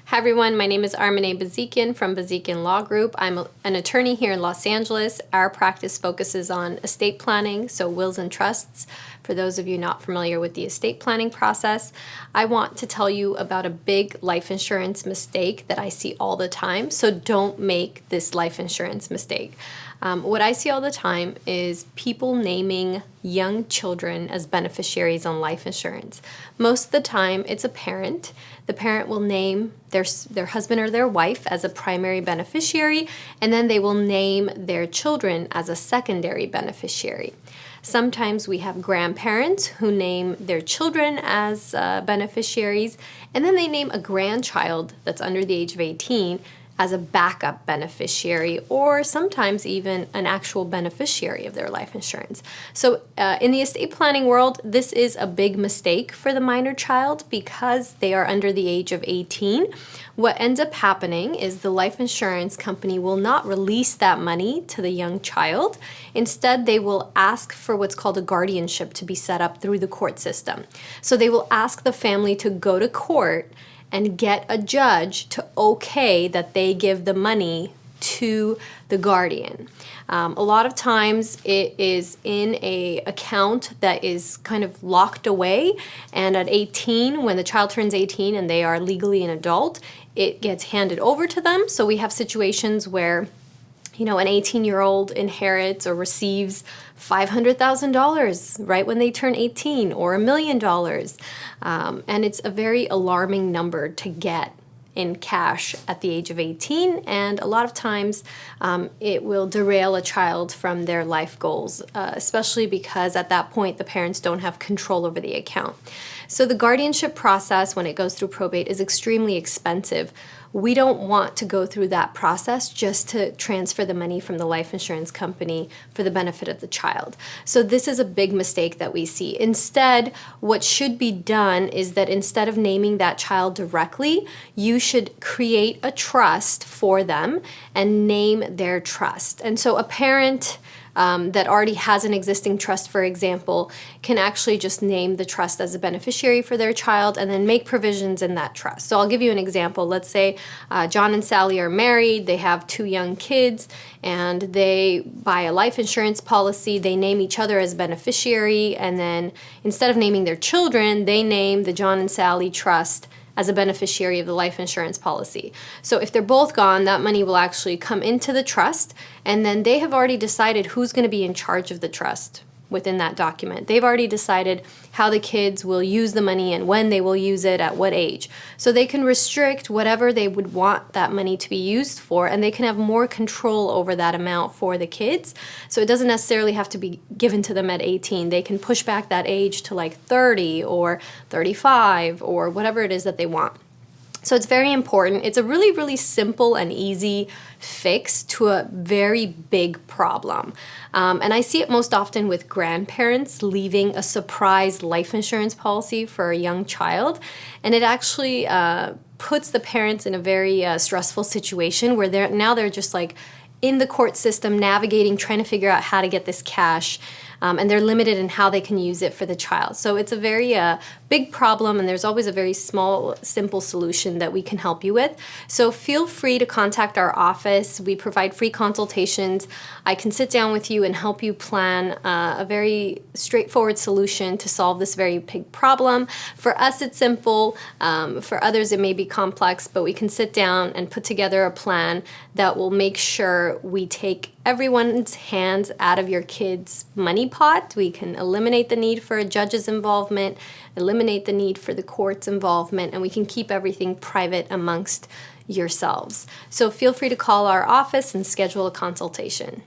Hi everyone, my name is Armine Bazikyan from Bazikyan Law Group. I'm an attorney here in Los Angeles. Our practice focuses on estate planning, so wills and trusts. For those of you not familiar with the estate planning process, I want to tell you about a big life insurance mistake that I see all the time, so don't make this life insurance mistake. What I see all the time is people naming young children as beneficiaries on life insurance. Most of the time, it's a parent. The parent will name their husband or their wife as a primary beneficiary, and then they will name their children as a secondary beneficiary. Sometimes we have grandparents who name their children as beneficiaries, and then they name a grandchild that's under the age of 18 as a backup beneficiary, or sometimes even an actual beneficiary of their life insurance. So in the estate planning world, this is a big mistake for the minor child because they are under the age of 18. What ends up happening is the life insurance company will not release that money to the young child. Instead, they will ask for what's called a guardianship to be set up through the court system. So they will ask the family to go to court and get a judge to okay that they give the money to the guardian. A lot of times it is in an account that is kind of locked away, and at 18, when the child turns 18 and they are legally an adult, it gets handed over to them. So we have situations where an 18-year-old inherits or receives $500,000 right when they turn 18, or $1 million. And it's a very alarming number to get in cash at the age of 18, and a lot of times it will derail a child from their life goals, especially because at that point the parents don't have control over the account. So the guardianship process, when it goes through probate, is extremely expensive. We don't want to go through that process just to transfer the money from the life insurance company for the benefit of the child. So this is a big mistake that we see. Instead, what should be done is that instead of naming that child directly, you should create a trust for them and name their trust. And so a parent that already has an existing trust, for example, can actually just name the trust as a beneficiary for their child and then make provisions in that trust. So I'll give you an example. Let's say John and Sally are married, they have 2 young kids, and they buy a life insurance policy. They name each other as beneficiary, and then instead of naming their children, they name the John and Sally trust as a beneficiary of the life insurance policy. So if they're both gone, that money will actually come into the trust, and then they have already decided who's going to be in charge of the trust within that document. They've already decided how the kids will use the money and when they will use it, at what age. So they can restrict whatever they would want that money to be used for, and they can have more control over that amount for the kids. So it doesn't necessarily have to be given to them at 18. They can push back that age to like 30 or 35 or whatever it is that they want. So it's very important. It's a really, really simple and easy fix to a very big problem. And I see it most often with grandparents leaving a surprise life insurance policy for a young child. And it actually puts the parents in a very stressful situation where they're just like in the court system navigating, trying to figure out how to get this cash. And they're limited in how they can use it for the child. So it's a very big problem, and there's always a very small, simple solution that we can help you with. So feel free to contact our office. We provide free consultations. I can sit down with you and help you plan a very straightforward solution to solve this very big problem. For us, it's simple. For others, it may be complex, but we can sit down and put together a plan that will make sure we take everyone's hands out of your kids' money pot. We can eliminate the need for a judge's involvement, eliminate the need for the court's involvement, and we can keep everything private amongst yourselves. So feel free to call our office and schedule a consultation.